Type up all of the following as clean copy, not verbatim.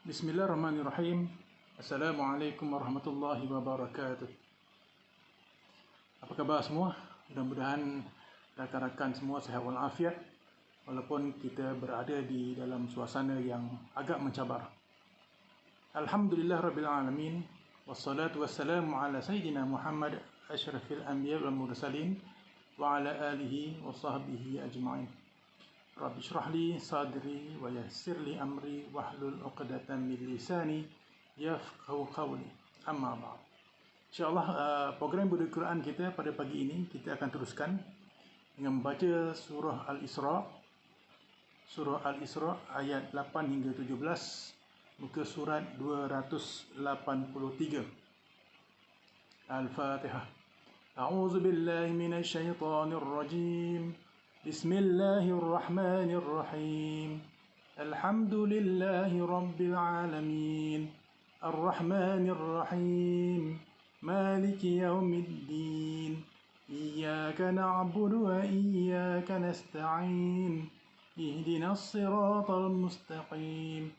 Bismillahirrahmanirrahim. Assalamualaikum warahmatullahi wabarakatuh. Apa khabar semua? Mudah-mudahan rakan-rakan semua sihat walafiat walaupun kita berada di dalam suasana yang agak mencabar. Alhamdulillah rabbil alamin, wassalatu wassalamu ala sayyidina Muhammad asyrafil anbiya wal mursalin wa ala alihi wa sahbihi ajma'in. Rabbi syrah li sadri wa yassir li amri wahlul 'uqdatam min lisani yafqahu qawli. Amma ba'd. InsyaAllah program Budi Quran kita pada pagi ini kita akan teruskan dengan membaca surah Al-Isra. Surah Al-Isra ayat 8 hingga 17, muka surat 283. Al-Fatihah. A'udzu billahi minasy syaithanir rajim. Bismillahirrahmanirrahim. Alhamdulillahi rabbil alamin. Ar-Rahmanir Rahim. Maliki yaumiddin. Iyyaka na'budu wa iyyaka nasta'in. Ihdinas siratal mustaqim.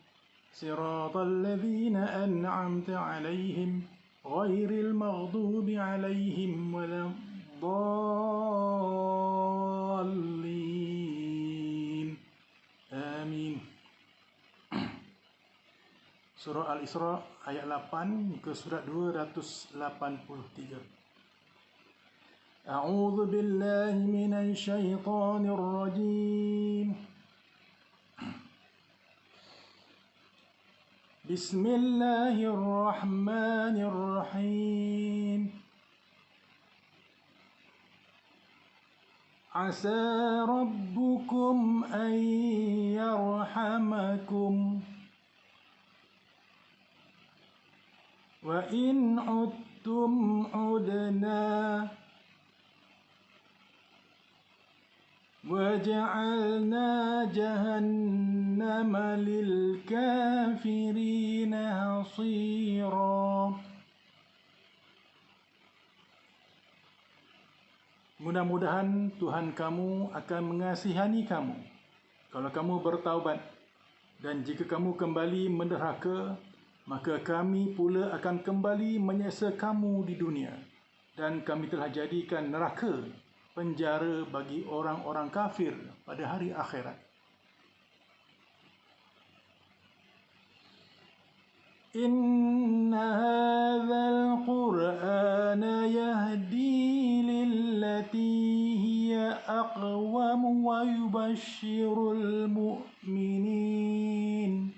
Siratal ladzina an'amta 'alaihim ghairil maghdubi 'alaihim waladdallin. Amin. Surah Al-Isra ayat 8 ke surat 283. A'udzu billahi minasy syaithanir rajim. Bismillahirrahmanirrahim. Asa rabbukum an yarhamakum wa in udtum udna wa ja'alna jahannama lil kafirina hasira. Mudah-mudahan Tuhan kamu akan mengasihani kamu kalau kamu bertaubat, dan jika kamu kembali menderhaka, maka kami pula akan kembali menyiksa kamu di dunia, dan kami telah jadikan neraka penjara bagi orang-orang kafir pada hari akhirat. Inna hadzal Qur'ana yahdi lillati hiya aqwam wa yubashshirul mu'minin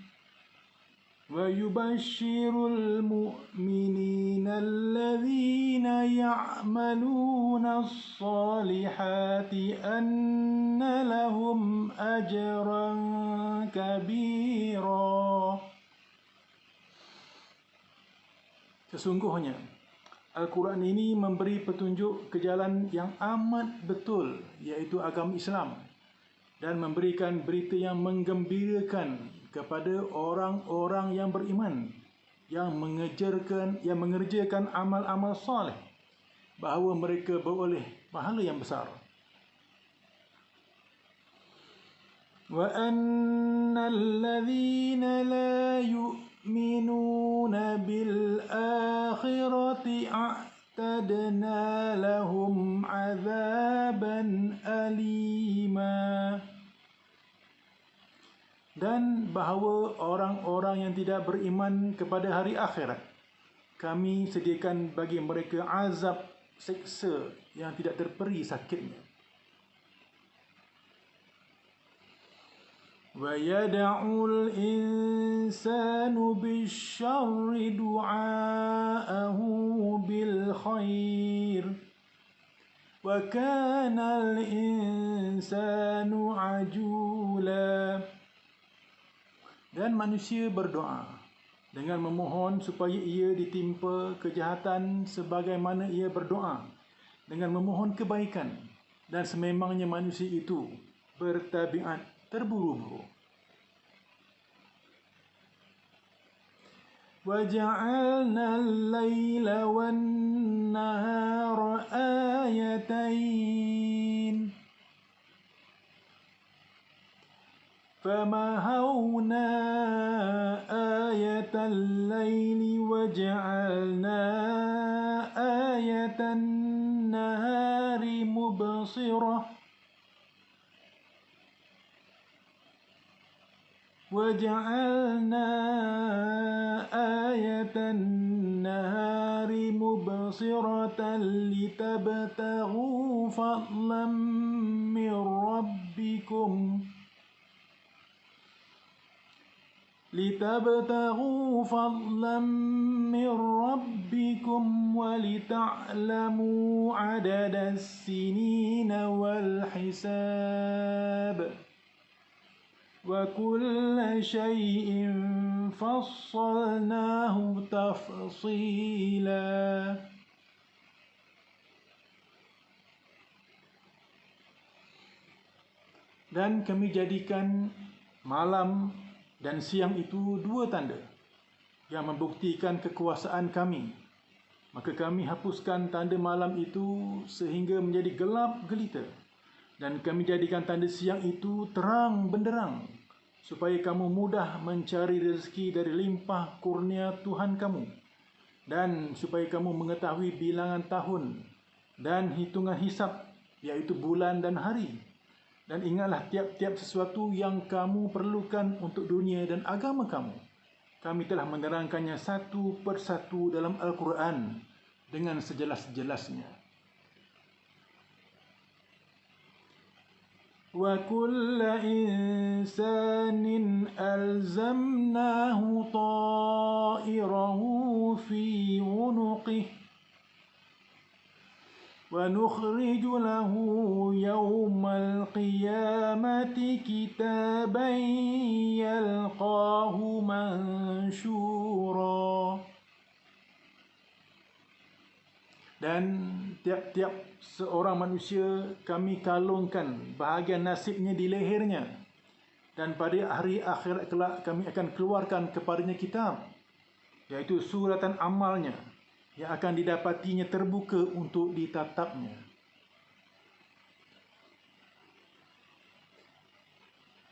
alladhina ya'maluna as-salihati anna lahum ajran kabira. Sesungguhnya Al-Quran ini memberi petunjuk ke jalan yang amat betul, iaitu agama Islam, dan memberikan berita yang menggembirakan kepada orang-orang yang beriman, yang mengerjakan amal-amal soleh, bahawa mereka beroleh pahala yang besar. Wa annal ladzina la yu'minuna bil akhirati a'tadna lahum 'adzaban alima. Dan bahawa orang-orang yang tidak beriman kepada hari akhirat, kami sediakan bagi mereka azab seksa yang tidak terperi sakitnya. Wa yad'ul insanu bisyarri du'aahu bil khair wa kana al insanu ajula. Dan manusia berdoa dengan memohon supaya ia ditimpa kejahatan sebagaimana ia berdoa dengan memohon kebaikan, dan sememangnya manusia itu bertabiat terburu-buru. Wa ja'alna al-laila wan-nahara ayatain. فمحونا آية الليل وجعلنا آية النهار مبصرة لتبتغوا فضلا من ربكم ولتعلموا عدد السنين والحساب وكل شيء فصلناه تفصيلا. Dan kami jadikan malam dan siang itu dua tanda yang membuktikan kekuasaan kami. Maka kami hapuskan tanda malam itu sehingga menjadi gelap gelita. Dan kami jadikan tanda siang itu terang benderang, supaya kamu mudah mencari rezeki dari limpah kurnia Tuhan kamu. Dan supaya kamu mengetahui bilangan tahun dan hitungan hisab, iaitu bulan dan hari. Dan ingatlah tiap-tiap sesuatu yang kamu perlukan untuk dunia dan agama kamu. Kami telah menerangkannya satu persatu dalam Al-Quran dengan sejelas-jelasnya. وَكُلَّ إِنسَانٍ أَلْزَمْنَاهُ طَائِرَهُ فِي عُنُقِهِ وَنُخْرِجُ لَهُ يَوْمَ الْقِيَامَةِ كِتَابًا يَلْقَاهُ مَنشُورًا. Dan tiap-tiap seorang manusia kami kalungkan bahagian nasibnya di lehernya. Dan pada hari akhirat kelak kami akan keluarkan kepadanya kitab, iaitu suratan amalnya, yang akan didapatinya terbuka untuk ditatapnya.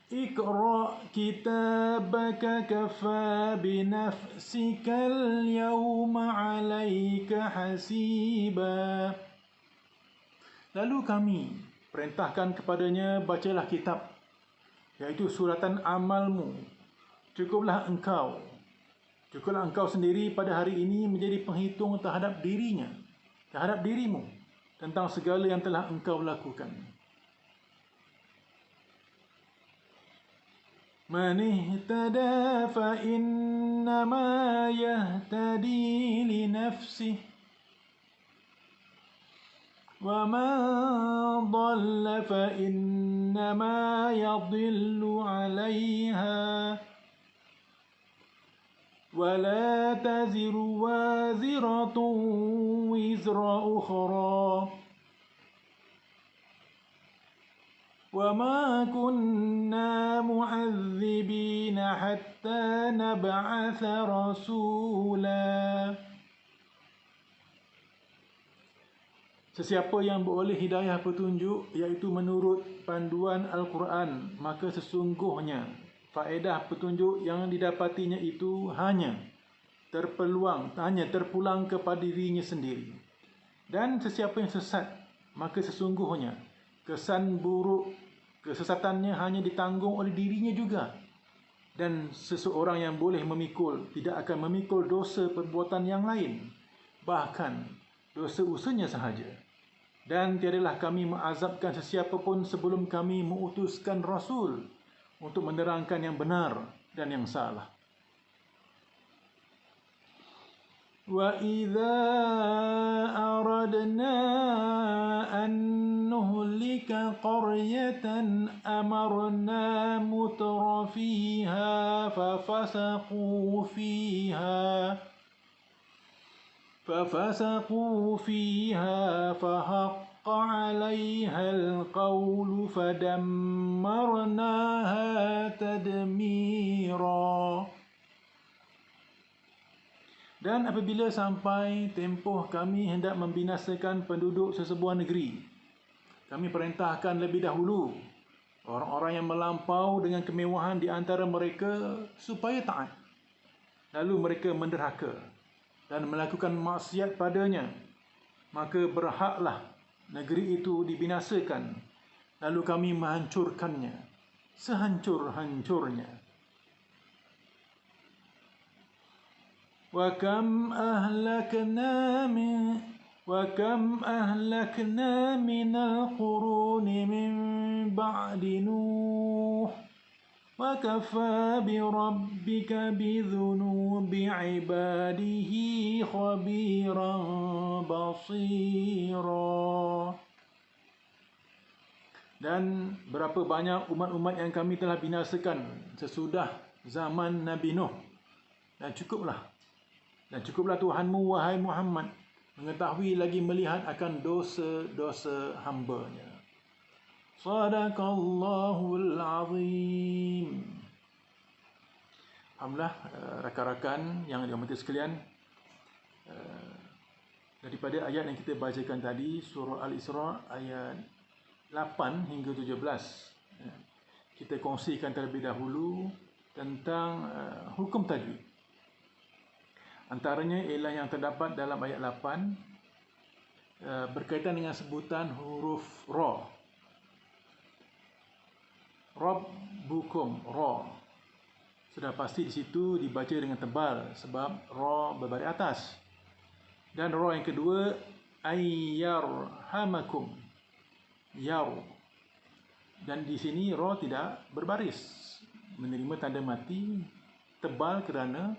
Iqra' kitabaka kafa binafsikal yawma 'alaika hasiba. Lalu kami perintahkan kepadanya, bacalah kitab, iaitu suratan amalmu. Cukuplah engkau sendiri pada hari ini menjadi penghitung terhadap dirimu tentang segala yang telah engkau lakukan. Man ihtada fa innama yahtadi li nafsihi wa man dhalla fa innama yadhillu 'alayha wa la taziru waziratun wizra ukhra wa ma kunna mu'adzibina hatta nab'atha rasula. Sesiapa yang beroleh hidayah petunjuk, iaitu menurut panduan Al-Quran, maka sesungguhnya faedah petunjuk yang didapatinya itu hanya terpulang kepada dirinya sendiri. Dan sesiapa yang sesat, maka sesungguhnya kesan buruk kesesatannya hanya ditanggung oleh dirinya juga. Dan seseorang yang boleh memikul tidak akan memikul dosa perbuatan yang lain, bahkan dosa usahanya sahaja. Dan tiadalah kami mengazabkan sesiapa pun sebelum kami mengutuskan Rasul untuk menerangkan yang benar dan yang salah. وَإِذَا أَرَدْنَا أَن نُهْلِكَ قَرْيَةً أَمَرْنَا مُتْرَ فِيهَا فَفَسَقُوا فِيهَا فَحَقَّ عَلَيْهَا الْقَوْلُ فَدَمَّرْنَاهَا تَدْمِيرًا. Dan apabila sampai tempoh kami hendak membinasakan penduduk sesebuah negeri, kami perintahkan lebih dahulu orang-orang orang yang melampau dengan kemewahan di antara mereka supaya taat. Lalu mereka menderhaka dan melakukan maksiat padanya, maka berhaklah negeri itu dibinasakan, lalu kami menghancurkannya sehancur-hancurnya. وَكَمْ أَهْلَكْنَا مِنَ الْقُرُونِ مِنْ بَعْدِ نُوحٍ وَكَفَى بِرَبِّكَ بِذُنُوبِ عِبَادِهِ خَبِيرًا بَصِيرًا. Dan berapa banyak umat-umat yang kami telah binasakan sesudah zaman Nabi Nuh. Dan cukuplah Tuhanmu, wahai Muhammad, mengetahui lagi melihat akan dosa-dosa hamba-Nya. Sadaqallahul azim. Alhamdulillah, rakan-rakan yang dirahmati sekalian, daripada ayat yang kita bacakan tadi, surah Al-Isra ayat 8 hingga 17, kita kongsikan terlebih dahulu tentang hukum tajwid. Antaranya ialah yang terdapat dalam ayat 8 berkaitan dengan sebutan huruf ra. Rabbukum, ra. Sudah pasti di situ dibaca dengan tebal sebab ra berbaris atas. Dan ra yang kedua, ayyarhamakum, yar. Dan di sini ra tidak berbaris, menerima tanda mati tebal kerana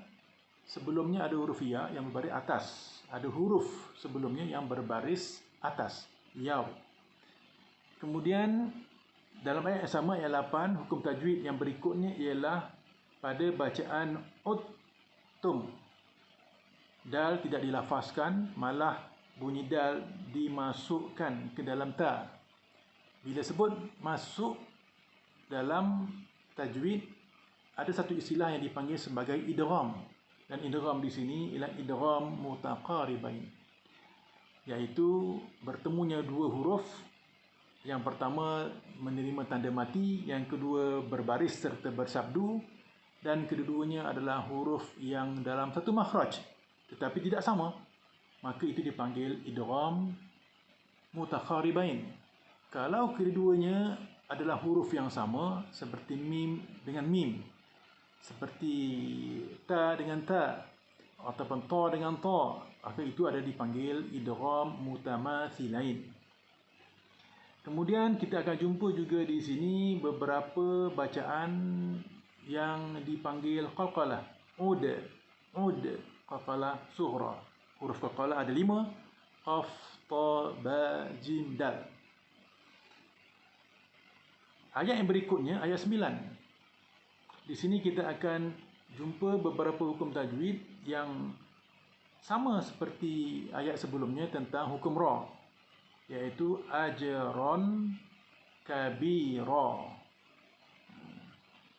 sebelumnya ada huruf ya yang berbaris atas. Ada huruf sebelumnya yang berbaris atas, yaw. Kemudian dalam ayat yang sama, ayat 8, hukum tajwid yang berikutnya ialah pada bacaan uttum. Dal tidak dilafazkan, malah bunyi dal dimasukkan ke dalam ta. Bila sebut masuk dalam tajwid, ada satu istilah yang dipanggil sebagai idgham. Dan idgham di sini ialah idgham mutaqaribain, iaitu bertemunya dua huruf. Yang pertama menerima tanda mati, yang kedua berbaris serta bersabdu, dan kedua-duanya adalah huruf yang dalam satu makhraj tetapi tidak sama, maka itu dipanggil idgham mutaqaribain. Kalau kedua-duanya adalah huruf yang sama, seperti mim dengan mim, seperti ta dengan ta, ataupun ta dengan ta, maka itu ada dipanggil idgham mutamathilain. Kemudian kita akan jumpa juga di sini beberapa bacaan yang dipanggil qalqalah, ud, qalqalah sughra. Huruf qalqalah ada 5, qaf, ta, ba, jim, dal. Ayat yang berikutnya, ayat 9. Di sini kita akan jumpa beberapa hukum tajwid yang sama seperti ayat sebelumnya tentang hukum ra, iaitu ajron kabira.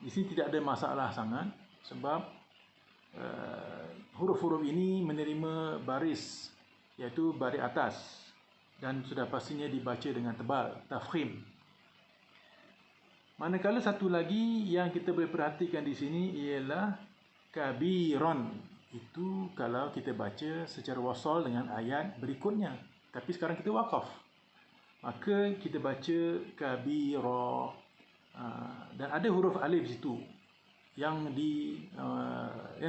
Di sini tidak ada masalah sangat sebab huruf-huruf ini menerima baris, iaitu baris atas, dan sudah pastinya dibaca dengan tebal, tafkhim. Manakala satu lagi yang kita boleh perhatikan di sini ialah kabiron. Itu kalau kita baca secara wasal dengan ayat berikutnya. Tapi sekarang kita wakaf, maka kita baca kabira. Dan ada huruf alif di situ yang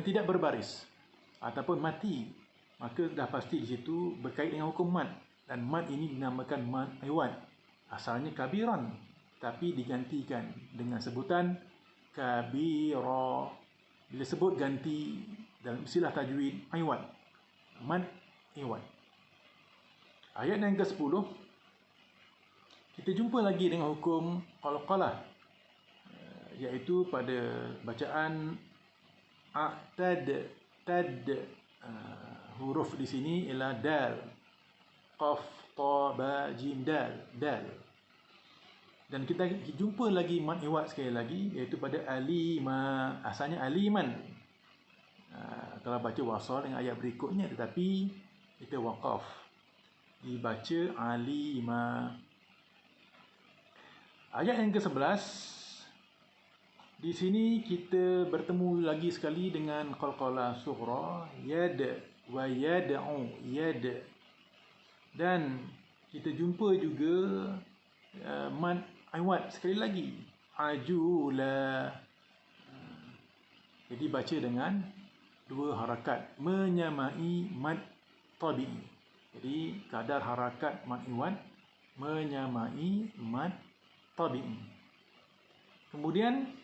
tidak berbaris ataupun mati, maka dah pasti di situ berkait dengan hukum mad. Dan mad ini dinamakan mad iwad. Asalnya kabiran, tapi digantikan dengan sebutan kabira. Bila sebut ganti dalam istilah tajwid iwad, mad iwad. Ayat yang ke-10, kita jumpa lagi dengan hukum qalqalah, iaitu pada bacaan a'tad, tad. Huruf di sini ialah dal, qaf, ta, ba, jim, dal, dal. Dan kita jumpa lagi mad iwad sekali lagi, iaitu pada alima. Asalnya aliman kalau baca wasal dengan ayat berikutnya, tetapi kita waqaf, dibaca alima. Ayat yang ke-11 Di sini kita bertemu lagi sekali dengan qalqalah sughra, yad wa yad'u, yad. Dan kita jumpa juga mad iwad sekali lagi, ajula. Jadi baca dengan dua harakat menyamai mad tabi'i. Jadi kadar harakat mad iwad menyamai mad tabi'i. Kemudian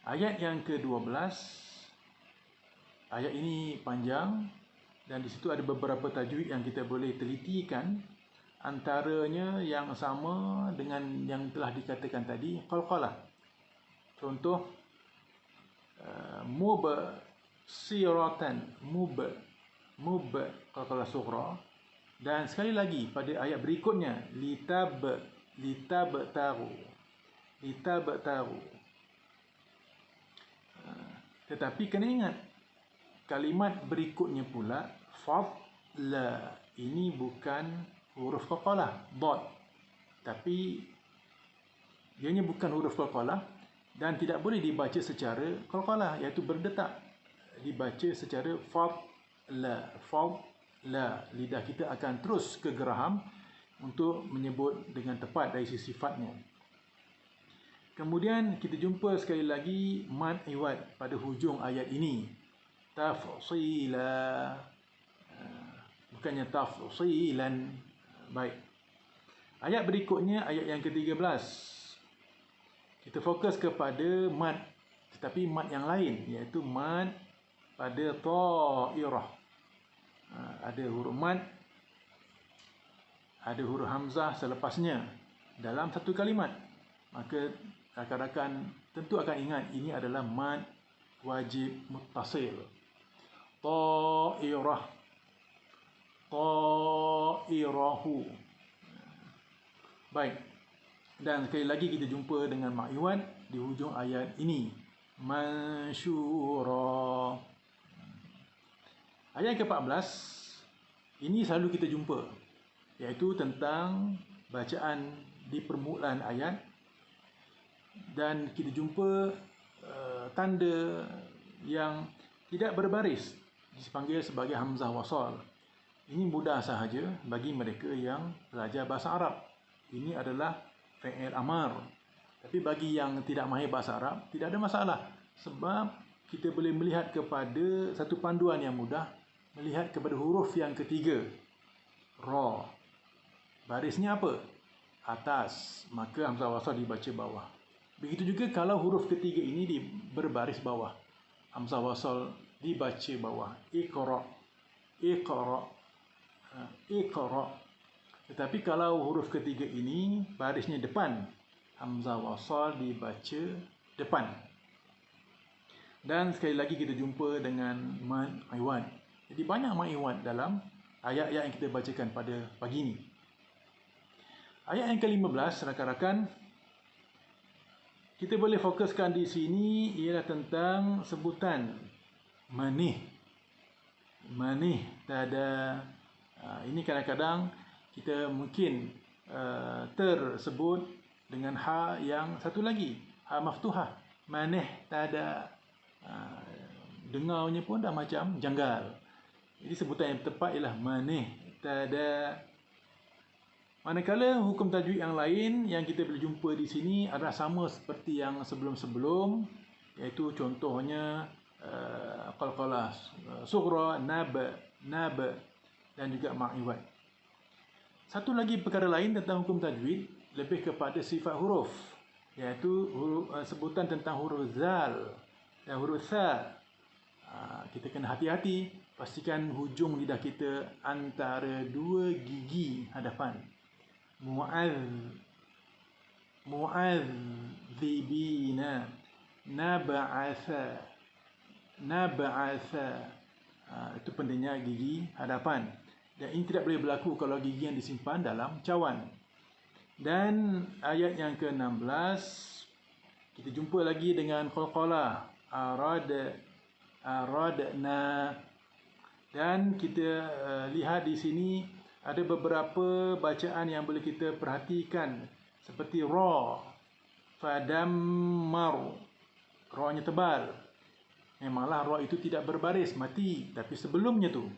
ayat yang ke-12, ayat ini panjang dan di situ ada beberapa tajwid yang kita boleh telitikan. Antaranya yang sama dengan yang telah dikatakan tadi, qalqalah. Contoh, mubsiratan, qalqalah sughra. Dan sekali lagi pada ayat berikutnya, litabtaru. Tetapi kena ingat, kalimat berikutnya pula, fadla, ini bukan huruf qalqalah, dot. Tapi ianya bukan huruf qalqalah dan tidak boleh dibaca secara qalqalah, iaitu berdetak. Dibaca secara fadla, fadla. Lidah kita akan terus ke geraham untuk menyebut dengan tepat dari sisi sifatnya. Kemudian kita jumpa sekali lagi mad iwad pada hujung ayat ini. Tafsila, bukannya tafsilan. Baik. Ayat berikutnya, ayat yang ke-13. Kita fokus kepada mad, tetapi mad yang lain, iaitu mad pada ta'irah. Ada huruf mad, ada huruf hamzah selepasnya dalam satu kalimat. Maka rakan-rakan tentu akan ingat ini adalah mad wajib muttasil. Ta'irah, ta'irahu. Baik. Dan sekali lagi kita jumpa dengan mad iwad di hujung ayat ini. Mansyura. Ayat ke-14 ini selalu kita jumpa, iaitu tentang bacaan di permulaan ayat, dan kita jumpa tanda yang tidak berbaris dipanggil sebagai hamzah wasal. Ini mudah sahaja bagi mereka yang belajar bahasa Arab. Ini adalah fi'il amar. Tapi bagi yang tidak mahir bahasa Arab, tidak ada masalah. Sebab kita boleh melihat kepada satu panduan yang mudah, melihat kepada huruf yang ketiga, ra. Barisnya apa? Atas. Maka hamzah wasal dibaca bawah. Begitu juga kalau huruf ketiga ini berbaris bawah, hamzah wasal dibaca bawah. Iqra, iqra, iqra. Tetapi kalau huruf ketiga ini barisnya depan, hamzah wasal dibaca depan. Dan sekali lagi kita jumpa dengan mad iwad. Jadi banyak mad iwad dalam ayat-ayat yang kita bacakan pada pagi ini. Ayat yang ke-15, rakan-rakan, kita boleh fokuskan di sini ialah tentang sebutan manih. Manih, tada. Ini kadang-kadang kita mungkin tersebut dengan ha yang satu lagi, ha maftuhah. Manih, tada. Dengarnya pun dah macam janggal. Jadi sebutan yang tepat ialah manih, tada. Manakala hukum tajwid yang lain yang kita boleh jumpa di sini adalah sama seperti yang sebelum-sebelum, iaitu contohnya qalqalah sughra, nab, dan juga mad iwad. Satu lagi perkara lain tentang hukum tajwid lebih kepada sifat huruf, iaitu sebutan tentang huruf zal dan huruf sa. Kita kena hati-hati, pastikan hujung lidah kita antara dua gigi hadapan. Mu'adzibina, nab'atha. Itu pentingnya gigi hadapan. Dan ini tidak boleh berlaku kalau gigi yang disimpan dalam cawan. Dan ayat yang ke-16, kita jumpa lagi dengan qalqalah aradna. Dan kita lihat di sini ada beberapa bacaan yang boleh kita perhatikan, seperti ra. Fadammaru. Ra-nya tebal. Memanglah ra itu tidak berbaris, mati. Tapi sebelumnya tu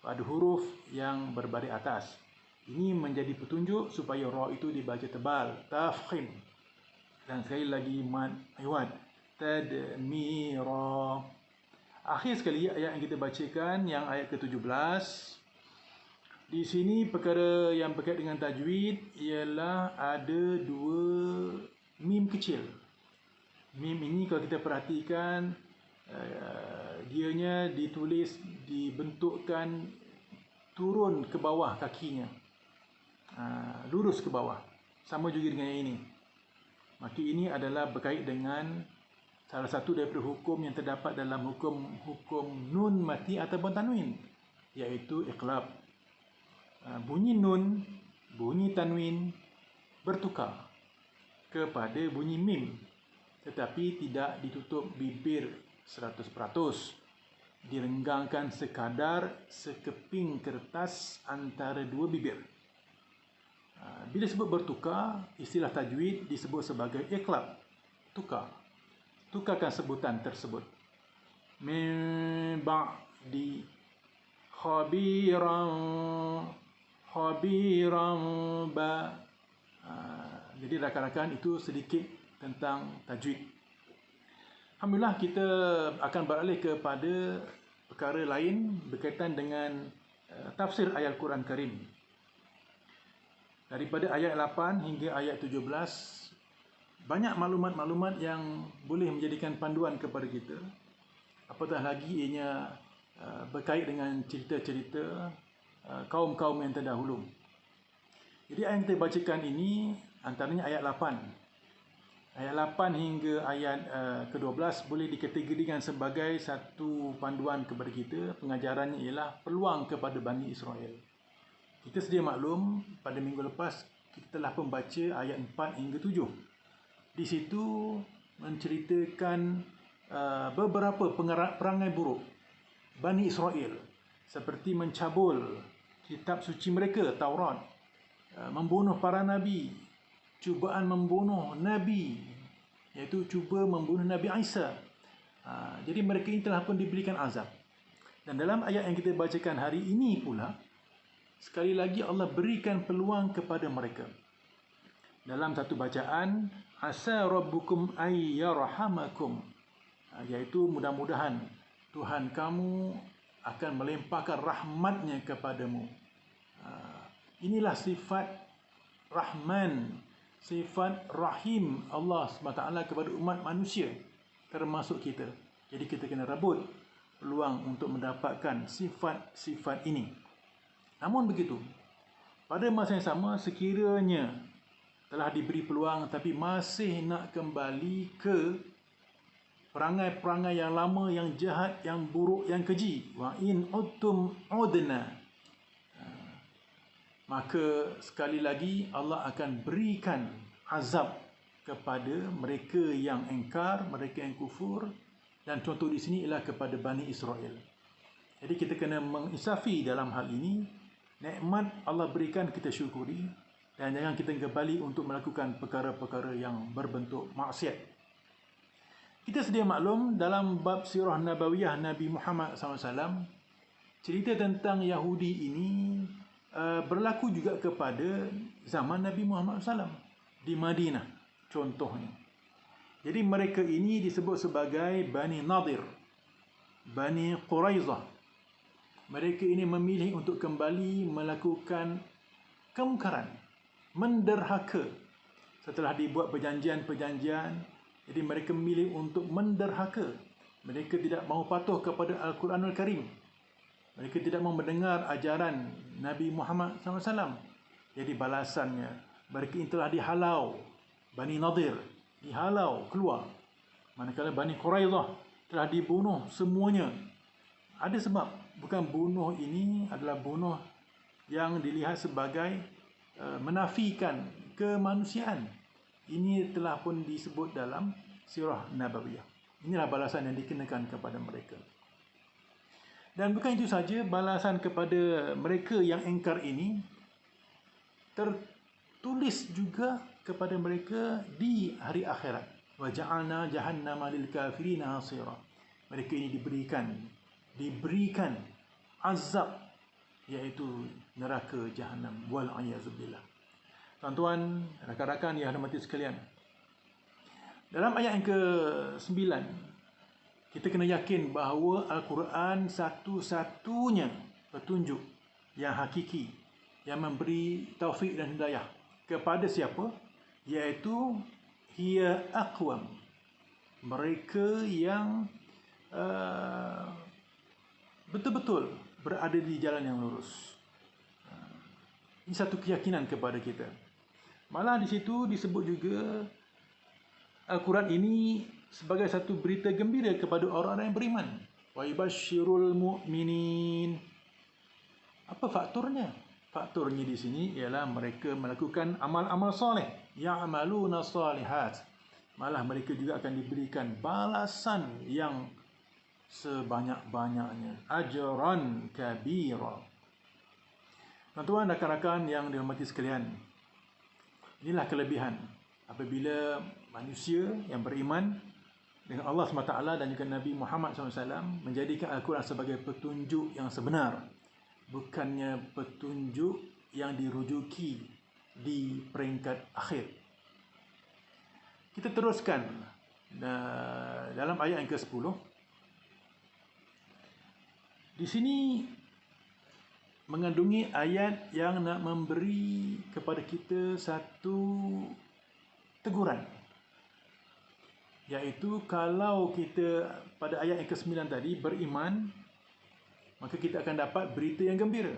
ada huruf yang berbaris atas. Ini menjadi petunjuk supaya ra itu dibaca tebal. Tafkhim. Dan sekali lagi mad iwad. Tadmira. Akhir sekali ayat yang kita bacakan, yang ayat ke-17. Di sini perkara yang berkait dengan tajwid ialah ada dua mim kecil. Mim ini kalau kita perhatikan, dianya ditulis, dibentukkan turun ke bawah kakinya. Lurus ke bawah. Sama juga dengan yang ini. Maka ini adalah berkait dengan salah satu daripada hukum yang terdapat dalam hukum nun mati ataupun tanwin, iaitu iqlab. Bunyi nun, bunyi tanwin bertukar kepada bunyi mim, tetapi tidak ditutup bibir 100%. Direnggangkan sekadar sekeping kertas antara dua bibir. Bila disebut bertukar, istilah tajwid disebut sebagai iqlab. Tukarkan sebutan tersebut. Min ba'di khabiran ba. Jadi rakan-rakan, itu sedikit tentang tajwid. Alhamdulillah, kita akan beralih kepada perkara lain berkaitan dengan tafsir ayat Al-Quran Karim. Daripada ayat 8 hingga ayat 17, banyak maklumat-maklumat yang boleh menjadikan panduan kepada kita. Apatah lagi ianya berkait dengan cerita-cerita kaum-kaum yang terdahulu. Jadi ayat yang kita bacakan ini antaranya ayat 8. Ayat 8 hingga ayat ke-12 boleh dikategorikan sebagai satu panduan kepada kita. Pengajarannya ialah peluang kepada Bani Israel. Kita sedia maklum, pada minggu lepas kita telah membaca ayat 4 hingga 7. Di situ menceritakan beberapa perangai buruk Bani Israel, seperti mencabul kitab suci mereka, Taurat, membunuh para nabi, cubaan membunuh nabi, iaitu cuba membunuh Nabi Isa. Jadi mereka ini telah pun diberikan azab. Dan dalam ayat yang kita bacakan hari ini pula, sekali lagi Allah berikan peluang kepada mereka. Dalam satu bacaan, asa rabbukum ayyarhamakum, iaitu mudah-mudahan Tuhan kamu akan melimpahkan rahmatnya kepadamu. Inilah sifat Rahman, sifat Rahim Allah SWT kepada umat manusia, termasuk kita. Jadi kita kena rebut peluang untuk mendapatkan sifat-sifat ini. Namun begitu, pada masa yang sama, sekiranya telah diberi peluang tapi masih nak kembali ke perangai-perangai yang lama, yang jahat, yang buruk, yang keji, wa in uttum udna, maka sekali lagi Allah akan berikan azab kepada mereka yang engkar, mereka yang kufur. Dan contoh di sini ialah kepada Bani Israel. Jadi kita kena menginsafi dalam hal ini. Nikmat Allah berikan, kita syukuri, dan jangan kita kembali untuk melakukan perkara-perkara yang berbentuk maksiat. Kita sedia maklum dalam bab sirah nabawiyah Nabi Muhammad SAW, cerita tentang Yahudi ini berlaku juga kepada zaman Nabi Muhammad SAW di Madinah contohnya. Jadi mereka ini disebut sebagai Bani Nadir, Bani Quraizah. Mereka ini memilih untuk kembali melakukan kemungkaran, menderhaka. Setelah dibuat perjanjian-perjanjian, jadi mereka memilih untuk menderhaka. Mereka tidak mahu patuh kepada Al-Quranul Karim. Mereka tidak mahu mendengar ajaran Nabi Muhammad SAW. Jadi balasannya, mereka ini telah dihalau. Bani Nadir dihalau keluar. Manakala Bani Quraizah telah dibunuh semuanya. Ada sebab. Bukan bunuh ini adalah bunuh yang dilihat sebagai menafikan kemanusiaan. Ini telah pun disebut dalam sirah nabawiyah. Inilah balasan yang dikenakan kepada mereka. Dan bukan itu saja, balasan kepada mereka yang engkar ini tertulis juga kepada mereka di hari akhirat. Wa ja'alna jahannama lil kafirina hasira. Mereka ini diberikan azab, iaitu neraka Jahannam. Wal a'yazubillah. Tuan-tuan, rakan-rakan yang hormati sekalian, dalam ayat yang ke-9, kita kena yakin bahawa Al-Quran satu-satunya petunjuk yang hakiki, yang memberi taufik dan hidayah kepada siapa? Iaitu hiya aqwam, mereka yang betul-betul berada di jalan yang lurus. Ini satu keyakinan kepada kita. Malah di situ disebut juga Al-Quran ini sebagai satu berita gembira kepada orang-orang yang beriman. Wa yubasyirul mu'minin. Apa faktornya? Faktornya di sini ialah mereka melakukan amal-amal soleh, ya'maluna salihat. Malah mereka juga akan diberikan balasan yang sebanyak-banyaknya, ajran kabira. Tuan-tuan, rakan-rakan yang dirahmati sekalian, inilah kelebihan apabila manusia yang beriman dengan Allah SWT dan juga Nabi Muhammad SAW menjadikan Al-Quran sebagai petunjuk yang sebenar, bukannya petunjuk yang dirujuki di peringkat akhir. Kita teruskan dalam ayat yang ke-10. Di sini mengandungi ayat yang nak memberi kepada kita satu teguran, iaitu kalau kita pada ayat yang ke-9 tadi beriman, maka kita akan dapat berita yang gembira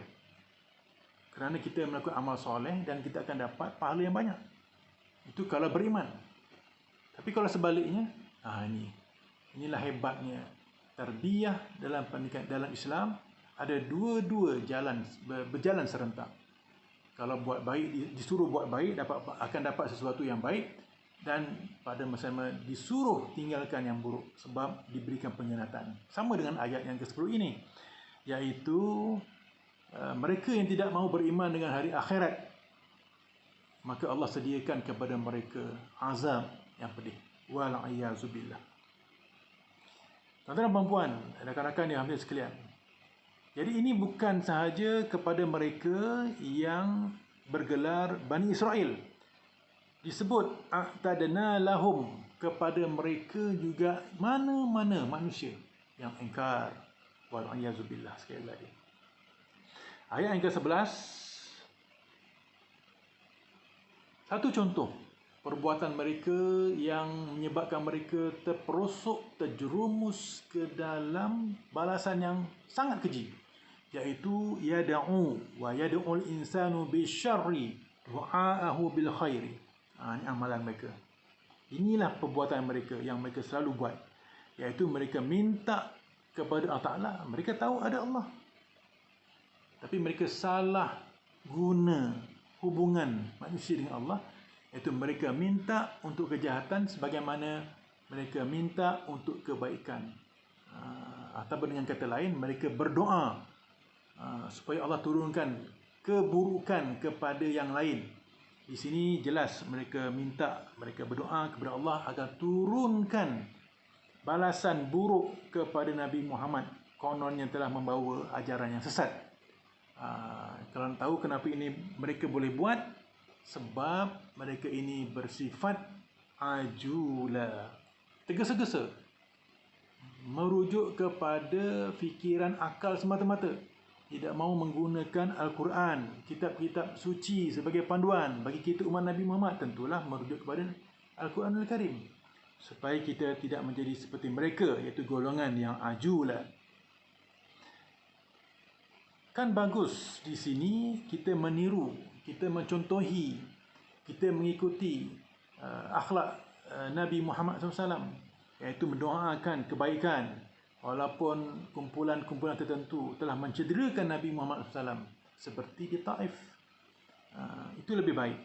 kerana kita melakukan amal soleh dan kita akan dapat pahala yang banyak. Itu kalau beriman. Tapi kalau sebaliknya, inilah hebatnya tarbiyah dalam pendidikan dalam Islam. Ada dua-dua jalan berjalan serentak. Kalau buat baik, disuruh buat baik, akan dapat sesuatu yang baik, dan pada masa yang disuruh tinggalkan yang buruk sebab diberikan pengkhianatan. Sama dengan ayat yang ke-10 ini, iaitu mereka yang tidak mahu beriman dengan hari akhirat, maka Allah sediakan kepada mereka azab yang pedih. Wal a'yazubillah. Tuan-tuan dan puan-puan, rakan-rakan yang hadir sekalian, jadi ini bukan sahaja kepada mereka yang bergelar Bani Israel. Disebut a'tadna lahum, kepada mereka juga mana-mana manusia yang ingkar. Wal a'yazubillah. Sekali lagi. Ayat yang ke-11. Satu contoh perbuatan mereka yang menyebabkan mereka terperosok, terjerumus ke dalam balasan yang sangat keji, iaitu yad'u wa yad'ul insanu bisyarri du'aahu bil khairi. Ini amalan mereka. Inilah perbuatan mereka yang mereka selalu buat, iaitu mereka minta kepada Allah Ta'ala. Mereka tahu ada Allah, tapi mereka salah guna hubungan manusia dengan Allah, iaitu mereka minta untuk kejahatan sebagaimana mereka minta untuk kebaikan. Ataupun dengan kata lain, mereka berdoa supaya Allah turunkan keburukan kepada yang lain. Di sini jelas mereka berdoa kepada Allah agar turunkan balasan buruk kepada Nabi Muhammad, kononnya telah membawa ajaran yang sesat. Kalau tahu kenapa ini mereka boleh buat, sebab mereka ini bersifat ajula, tergesa-gesa, merujuk kepada fikiran akal semata-mata, tidak mahu menggunakan Al-Quran, kitab-kitab suci sebagai panduan bagi kita umat Nabi Muhammad. Tentulah merujuk kepada Al-Quranul Karim, supaya kita tidak menjadi seperti mereka, iaitu golongan yang ajula. Kan bagus di sini kita meniru, kita mencontohi, kita mengikuti akhlak Nabi Muhammad SAW, iaitu mendoakan kebaikan walaupun kumpulan-kumpulan tertentu telah mencederakan Nabi Muhammad SAW, seperti di Taif. Itu lebih baik.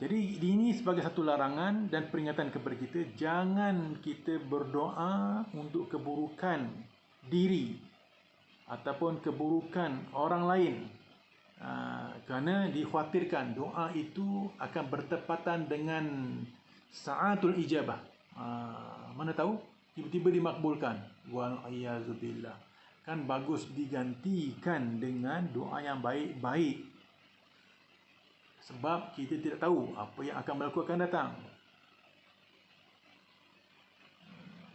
Jadi ini sebagai satu larangan dan peringatan kepada kita, jangan kita berdoa untuk keburukan diri ataupun keburukan orang lain. Kerana dikhawatirkan doa itu akan bertepatan dengan sa'atul ijabah. Mana tahu tiba-tiba dimakbulkan. Wal-iyazubillah. Kan bagus digantikan dengan doa yang baik-baik. Sebab kita tidak tahu apa yang akan berlaku akan datang.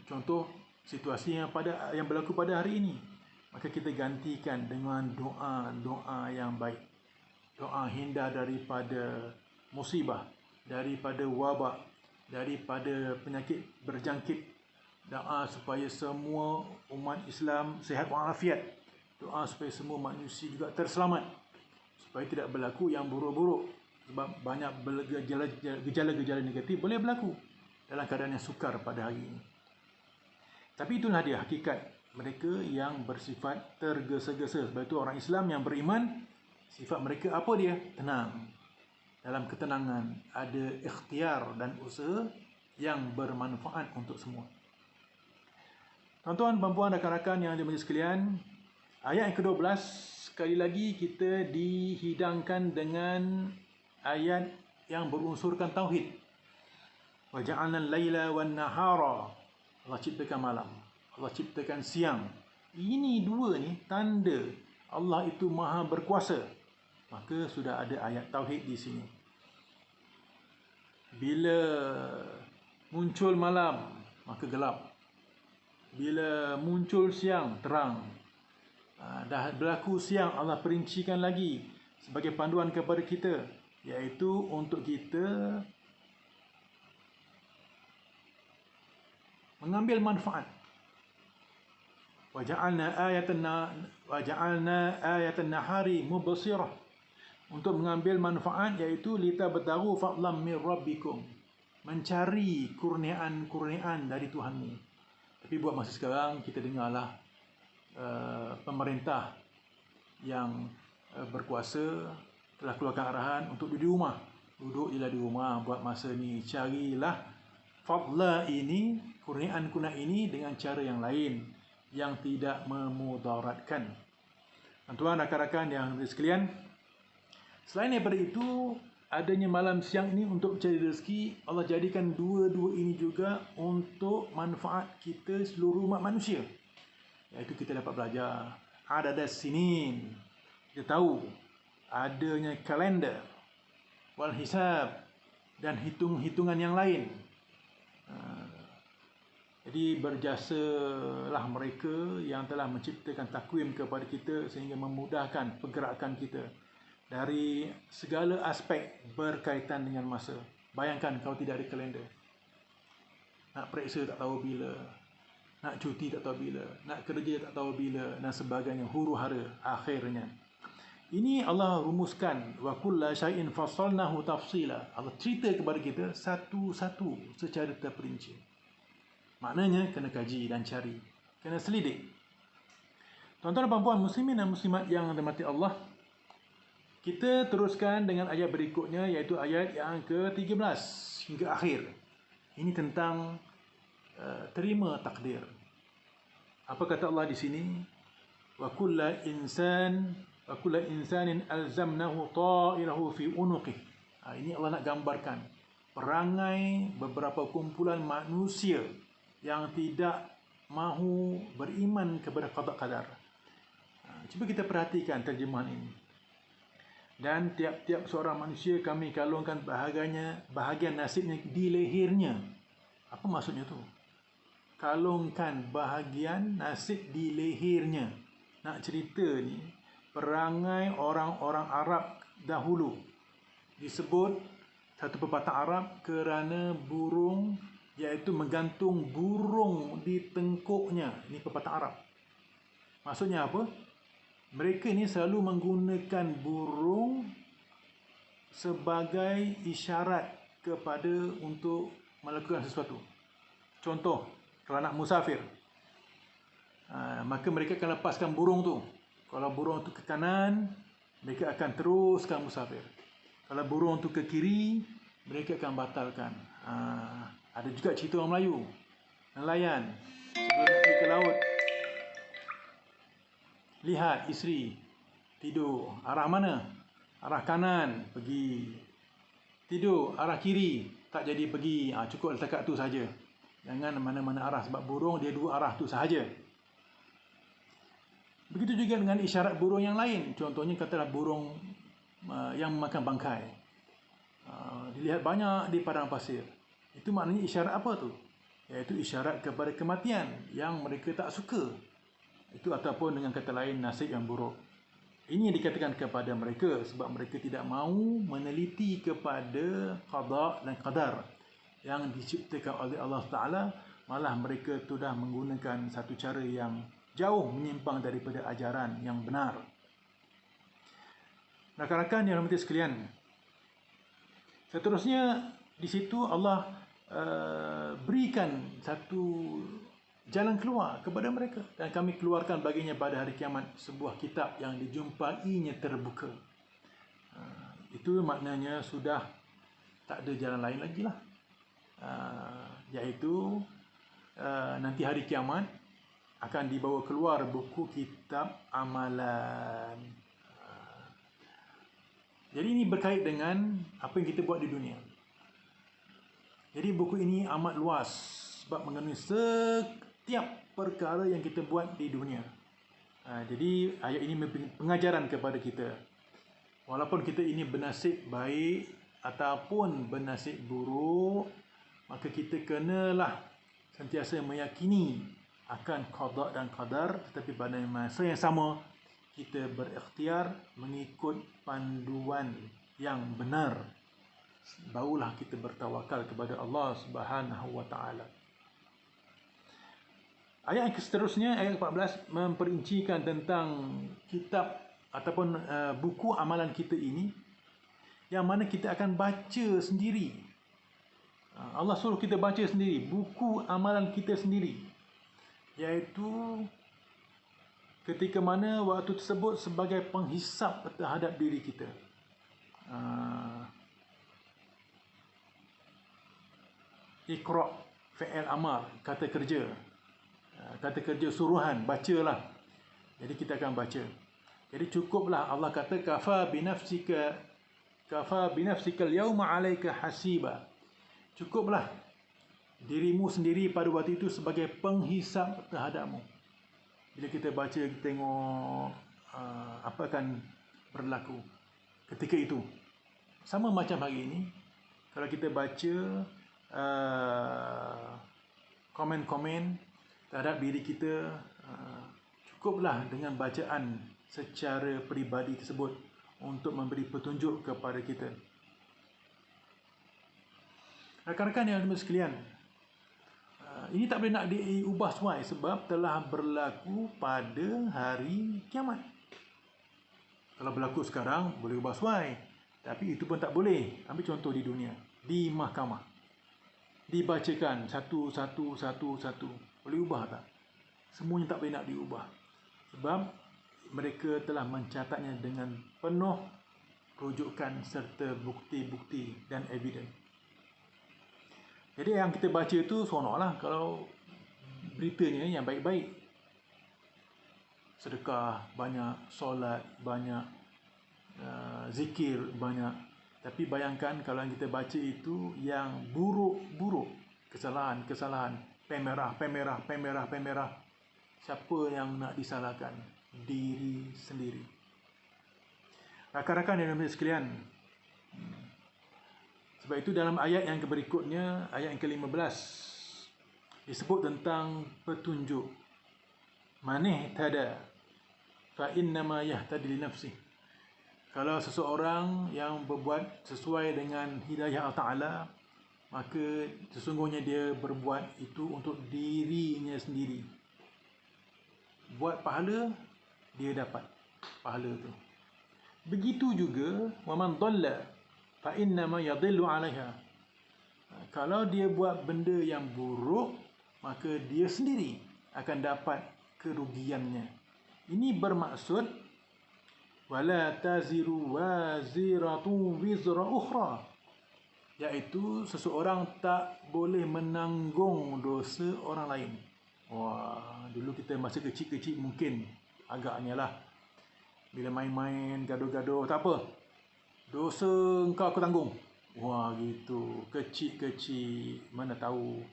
Contoh situasi yang berlaku pada hari ini. Maka kita gantikan dengan doa yang baik. Doa hindar daripada musibah, daripada wabak, daripada penyakit berjangkit. Doa supaya semua umat Islam sihat walafiat. Doa supaya semua manusia juga terselamat. Supaya tidak berlaku yang buruk-buruk. Sebab banyak gejala-gejala negatif boleh berlaku dalam keadaan yang sukar pada hari ini. Tapi itulah dia hakikat mereka yang bersifat tergesa-gesa. Sebab itu orang Islam yang beriman, sifat mereka apa dia? Tenang. Dalam ketenangan ada ikhtiar dan usaha yang bermanfaat untuk semua. Tuan-tuan, puan-puan, rakan-rakan yang dimiliki sekalian, ayat yang ke-12 sekali lagi kita dihidangkan dengan ayat yang berunsurkan tauhid. Wa ja'alna al-laila wan-nahara. Allah ciptakan malam, Allah ciptakan siang. Ini dua ni tanda Allah itu maha berkuasa. Maka sudah ada ayat tauhid di sini. Bila muncul malam, maka gelap. Bila muncul siang, terang. Dah berlaku siang, Allah perincikan lagi sebagai panduan kepada kita, iaitu untuk kita mengambil manfaat. Waja'alna ayatan nahari mubsirah. Untuk mengambil manfaat, iaitu litabtaghu fadlan min rabbikum. Mencari kurniaan-kurniaan dari Tuhanmu. Tapi buat masa sekarang kita dengarlah pemerintah yang berkuasa telah keluarkan arahan untuk duduk di rumah. Duduklah di rumah buat masa ni. Carilah fadla ini, kurniaan-kurniaan ini dengan cara yang lain yang tidak memudaratkan. Tuan-tuan, rakan-rakan yang sekalian, selain daripada itu, adanya malam siang ini untuk mencari rezeki, Allah jadikan dua-dua ini juga untuk manfaat kita seluruh umat manusia. Iaitu kita dapat belajar adadas sinin. Kita tahu adanya kalender, wal hisab, dan hitung-hitungan yang lain. Jadi berjasalah mereka yang telah menciptakan takwim kepada kita sehingga memudahkan pergerakan kita dari segala aspek berkaitan dengan masa. Bayangkan kalau tidak ada kalender. Nak periksa tak tahu bila, nak cuti tak tahu bila, nak kerja tak tahu bila, dan sebagainya, huru-hara akhirnya. Ini Allah rumuskan, wa kulla syai'in fassalnahu tafsila. Allah cerita kepada kita satu-satu secara terperinci. Maknanya kena kaji dan cari, kena selidik. Tuan-tuan dan puan-puan muslimin dan muslimat yang dirahmati Allah, kita teruskan dengan ayat berikutnya, iaitu ayat yang ke-13 hingga akhir. Ini tentang terima takdir. Apa kata Allah di sini? Wa kullu insanin alzamnahu ta'irahu fi unuqih. Ini Allah nak gambarkan perangai beberapa kumpulan manusia yang tidak mahu beriman kepada qada qadar. Cuba kita perhatikan terjemahan ini. Dan tiap-tiap seorang manusia kami kalungkan bahagian nasibnya di lehernya. Apa maksudnya tu? Kalungkan bahagian nasib di lehernya. Nak cerita ni, perangai orang-orang Arab dahulu disebut satu pepatah Arab kerana burung, iaitu menggantung burung di tengkuknya. Ini pepatah Arab. Maksudnya apa? Mereka ini selalu menggunakan burung sebagai isyarat kepada untuk melakukan sesuatu. Contoh, kalau nak musafir, maka mereka akan lepaskan burung tu. Kalau burung tu ke kanan, mereka akan teruskan musafir. Kalau burung tu ke kiri, mereka akan batalkan. Ada juga cerita orang Melayu, nelayan sebelum pergi ke laut, lihat isteri tidur. Arah mana? Arah kanan, pergi. Tidur, arah kiri, tak jadi pergi. Cukup setakat tu saja. Jangan mana-mana arah, sebab burung dia dua arah tu sahaja. Begitu juga dengan isyarat burung yang lain. Contohnya katalah burung yang memakan bangkai. Dilihat banyak di padang pasir. Itu maknanya isyarat apa tu? Iaitu isyarat kepada kematian yang mereka tak suka. Itu ataupun dengan kata lain nasib yang buruk. Ini yang dikatakan kepada mereka sebab mereka tidak mahu meneliti kepada qada dan qadar yang diciptakan oleh Allah Ta'ala. Malah mereka sudah menggunakan satu cara yang jauh menyimpang daripada ajaran yang benar. Rakan-rakan yang dirahmati sekalian, seterusnya di situ Allah berikan satu jalan keluar kepada mereka, dan kami keluarkan baginya pada hari kiamat sebuah kitab yang dijumpainya terbuka. Itu maknanya sudah tak ada jalan lain lagi lah, iaitu nanti hari kiamat akan dibawa keluar buku kitab amalan. Jadi ini berkait dengan apa yang kita buat di dunia. Jadi buku ini amat luas sebab mengandungi setiap perkara yang kita buat di dunia. Jadi ayat ini pengajaran kepada kita. Walaupun kita ini bernasib baik ataupun bernasib buruk, maka kita kenalah sentiasa meyakini akan qada dan qadar, tetapi pada masa yang sama kita berikhtiar mengikut panduan yang benar. Barulah kita bertawakal kepada Allah Subhanahu wa taala. Ayat yang seterusnya, ayat 14, memperincikan tentang kitab ataupun buku amalan kita ini, yang mana kita akan baca sendiri. Allah suruh kita baca sendiri buku amalan kita sendiri, iaitu ketika mana waktu tersebut sebagai penghisap terhadap diri kita. Iqra, fi'il amar, kata kerja. Kata kerja suruhan, bacalah. Jadi kita akan baca. Jadi cukuplah, Allah kata kafa binafsika al-yawma 'alaika hasiba. Cukuplah dirimu sendiri pada waktu itu sebagai penghisap terhadapmu. Bila kita baca, kita tengok apa akan berlaku ketika itu. Sama macam hari ini, kalau kita baca komen-komen terhadap diri kita, cukuplah dengan bacaan secara peribadi tersebut untuk memberi petunjuk kepada kita. Rakan-rakan yang dirahmati sekalian, ini tak boleh nak diubah suai sebab telah berlaku pada hari kiamat. Kalau berlaku sekarang boleh ubah suai, tapi itu pun tak boleh. Ambil contoh di dunia, di mahkamah, dibacakan satu. Boleh ubah tak? Semuanya tak boleh nak diubah. Sebab mereka telah mencatatnya dengan penuh rujukan serta bukti-bukti dan evidence. Jadi yang kita baca itu seronoklah kalau beritanya yang baik-baik. Sedekah banyak, solat banyak, zikir banyak. Tapi bayangkan kalau yang kita baca itu yang buruk-buruk, kesalahan, pemerah. Siapa yang nak disalahkan? Diri sendiri. Rakan-rakan yang dirahmati sekalian, sebab itu dalam ayat yang berikutnya, ayat yang ke-15, disebut tentang petunjuk. Man ihtada fa innama yahtadi li nafsihi. Kalau seseorang yang berbuat sesuai dengan hidayah Allah Ta'ala, maka sesungguhnya dia berbuat itu untuk dirinya sendiri. Buat pahala, dia dapat pahala tu. Begitu juga wa man dhalla fa innama yadhillu 'alaiha. Kalau dia buat benda yang buruk, maka dia sendiri akan dapat kerugiannya. Ini bermaksud wala taziru waziratu wizra ukhra, iaitu seseorang tak boleh menanggung dosa orang lain. Wah, dulu kita masa kecil-kecil mungkin agaknya lah. Bila main-main, gaduh-gaduh, tak apa. Dosa engkau aku tanggung. Wah gitu, kecil-kecil, mana tahu.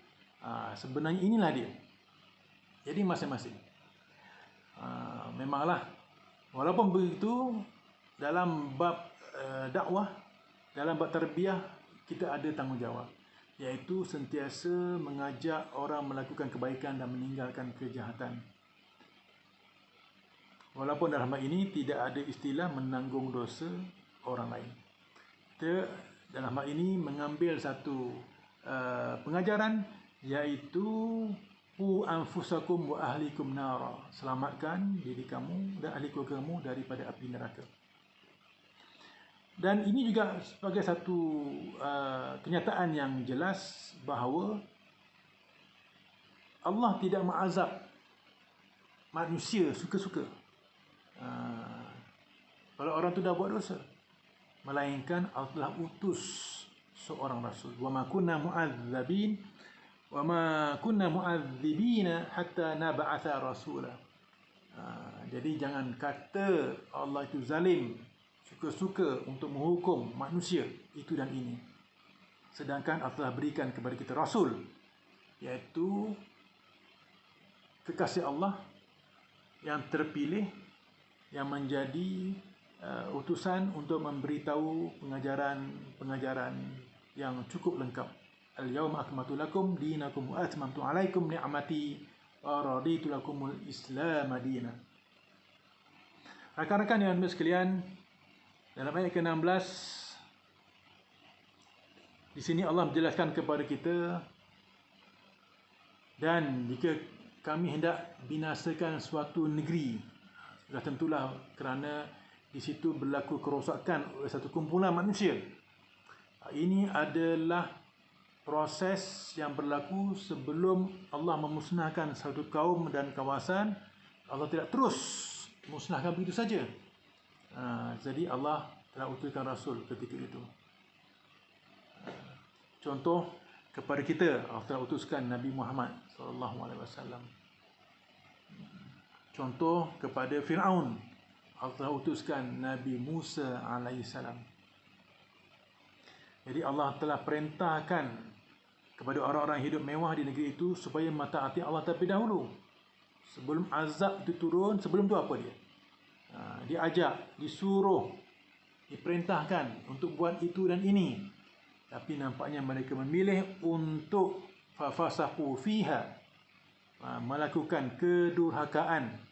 Sebenarnya inilah dia. Jadi masing-masing. Memanglah, walaupun begitu, dalam bab dakwah, dalam bab tarbiyah, kita ada tanggungjawab. Iaitu sentiasa mengajak orang melakukan kebaikan dan meninggalkan kejahatan. Walaupun dalam hal ini tidak ada istilah menanggung dosa orang lain. Kita dalam hal ini mengambil satu pengajaran, iaitu qu anfusakum wa ahlikum nara. Selamatkan diri kamu dan ahli keluarga kamu daripada api neraka. Dan ini juga sebagai satu kenyataan yang jelas bahawa Allah tidak mengazab manusia suka-suka kalau orang tu dah buat dosa, melainkan Allah telah utus seorang rasul. Wa ma kunna mu'adzabin wa ma kunna mu'adzibina hatta nab'atha rasula. Jadi jangan kata Allah itu zalim, suka-suka untuk menghukum manusia itu dan ini. Sedangkan Allah telah berikan kepada kita rasul, iaitu kekasih Allah yang terpilih, yang menjadi utusan untuk memberitahu pengajaran yang cukup lengkap. Al-yawma akmaltu lakum dinakum wa atmamtu alaikum ni'mati wa raditu lakumul Islam madina. Rakan-rakan yang sekalian, dalam ayat ke-16 di sini Allah menjelaskan kepada kita, dan jika kami hendak binasakan suatu negeri, sudah tentulah kerana di situ berlaku kerosakan oleh satu kumpulan manusia. Ini adalah proses yang berlaku sebelum Allah memusnahkan satu kaum dan kawasan. Allah tidak terus musnahkan begitu saja. Jadi Allah telah utuskan Rasul ketika itu. Contoh kepada kita, Allah telah utuskan Nabi Muhammad SAW. Contoh kepada Fir'aun, Allah telah utuskan Nabi Musa AS. Jadi Allah telah perintahkan kepada orang-orang hidup mewah di negeri itu supaya mentaati Allah terlebih dahulu. Sebelum azab itu turun, sebelum itu apa dia? Diajak, disuruh, diperintahkan untuk buat itu dan ini. Tapi nampaknya mereka memilih untuk fafasahu fiha, melakukan kedurhakaan.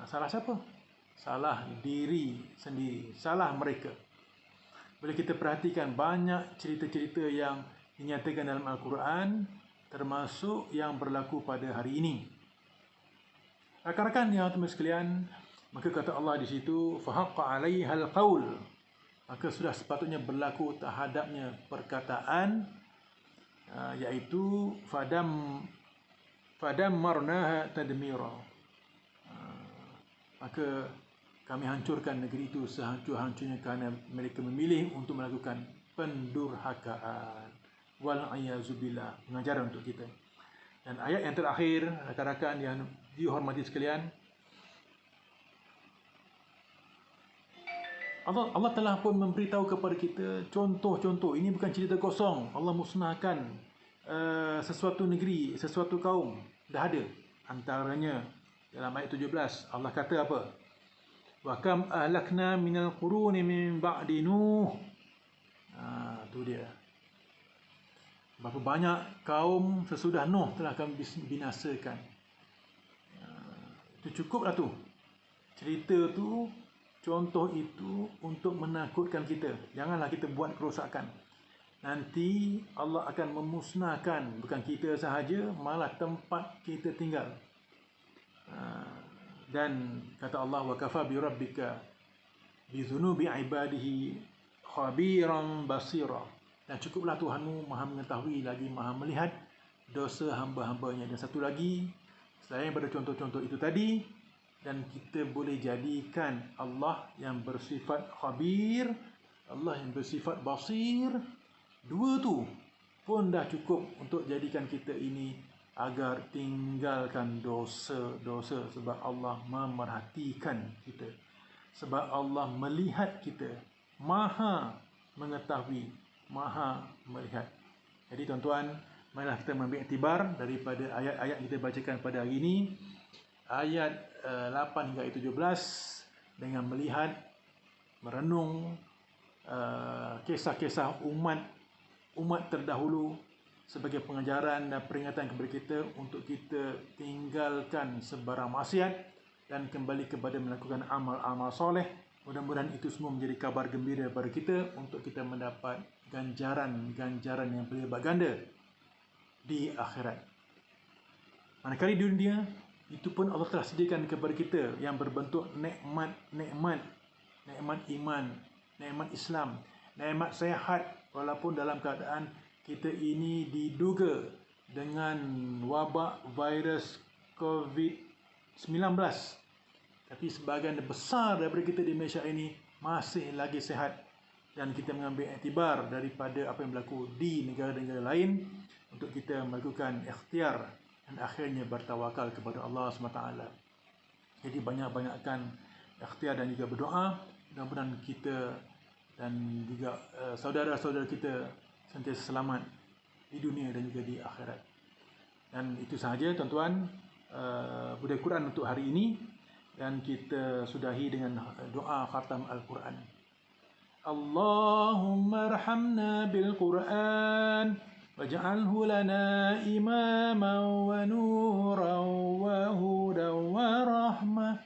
Salah siapa? Salah diri sendiri, salah mereka. Bila kita perhatikan banyak cerita-cerita yang dinyatakan dalam Al-Quran, termasuk yang berlaku pada hari ini. Rakan-rakan yang sekalian, maka kata Allah di situ, fahaqqa 'alaihal qaul, maka sudah sepatutnya berlaku terhadapnya perkataan, iaitu fadammarnaha tadmira. Maka kami hancurkan negeri itu sehancur-hancurnya kerana mereka memilih untuk melakukan pendurhakaan. Wal'ayazubillah. Pengajaran untuk kita. Dan ayat yang terakhir, rakan-rakan yang dihormati sekalian, Allah telah pun memberitahu kepada kita contoh-contoh. Ini bukan cerita kosong. Allah musnahkan sesuatu negeri, sesuatu kaum. Dah ada. Antaranya dalam ayat 17, Allah kata apa? Wa kam ahlakna minal quruni min ba'di Nuh. Itu dia. Berapa banyak kaum sesudah Nuh telah kami binasakan. Itu cukuplah tu. Cerita tu, contoh itu untuk menakutkan kita. Janganlah kita buat kerosakan. Nanti Allah akan memusnahkan bukan kita sahaja, malah tempat kita tinggal. Dan kata Allah, wa kafa bi rabbika bi dzunubi ibadihi khabiran basira. Dan cukuplah Tuhanmu Maha mengetahui lagi Maha melihat dosa hamba-hambanya. Dan satu lagi, selain pada contoh-contoh itu tadi, dan kita boleh jadikan Allah yang bersifat khabir, Allah yang bersifat basir, dua tu pun dah cukup untuk jadikan kita ini agar tinggalkan dosa-dosa, sebab Allah memerhatikan kita. Sebab Allah melihat kita, maha mengetahui, maha melihat. Jadi tuan-tuan, marilah kita mengambil iktibar daripada ayat-ayat yang kita bacakan pada hari ini. Ayat 8 hingga 17 dengan melihat, merenung kisah-kisah umat terdahulu sebagai pengajaran dan peringatan kepada kita untuk kita tinggalkan sebarang maksiat dan kembali kepada melakukan amal-amal soleh. Mudah-mudahan itu semua menjadi kabar gembira kepada kita untuk kita mendapat ganjaran yang berlipat ganda di akhirat. Manakala di dunia, itu pun Allah telah sediakan kepada kita yang berbentuk nikmat iman, nikmat Islam, nikmat sehat, walaupun dalam keadaan kita ini diduga dengan wabak virus COVID-19. Tapi sebahagian besar daripada kita di Malaysia ini masih lagi sehat, dan kita mengambil iktibar daripada apa yang berlaku di negara-negara lain untuk kita melakukan ikhtiar dan akhirnya bertawakal kepada Allah SWT. Jadi banyak-banyakkan ikhtiar dan juga berdoa. Mudah-mudahan kita dan juga saudara-saudara kita sentiasa selamat di dunia dan juga di akhirat. Dan itu sahaja tuan-tuan budaya Quran untuk hari ini, dan kita sudahi dengan doa khatam Al-Quran. Allahumma arhamna bil Quran waj'alhu lana imaman wa nuran wa hudan wa rahmah.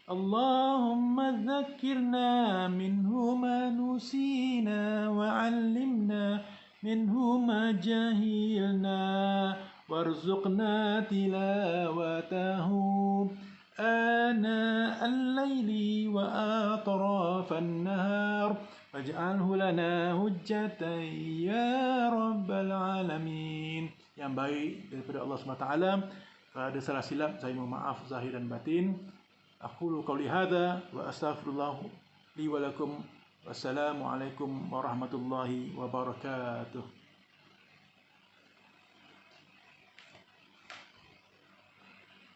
Allahumma dhakkirna minhu ma nusina wa 'allimna minhu ma jahilna warzuqna tilawatahu آناء الليل وأطراف النهار واجعله لنا حجة يا رب العالمين. Yang baik daripada Allah SWT. Kalau ada salah silap, saya mohon maaf zahir dan batin. Aqulu qawli hadza wa astaghfirullah li wa lakum. Wassalamualaikum warahmatullahi wabarakatuh.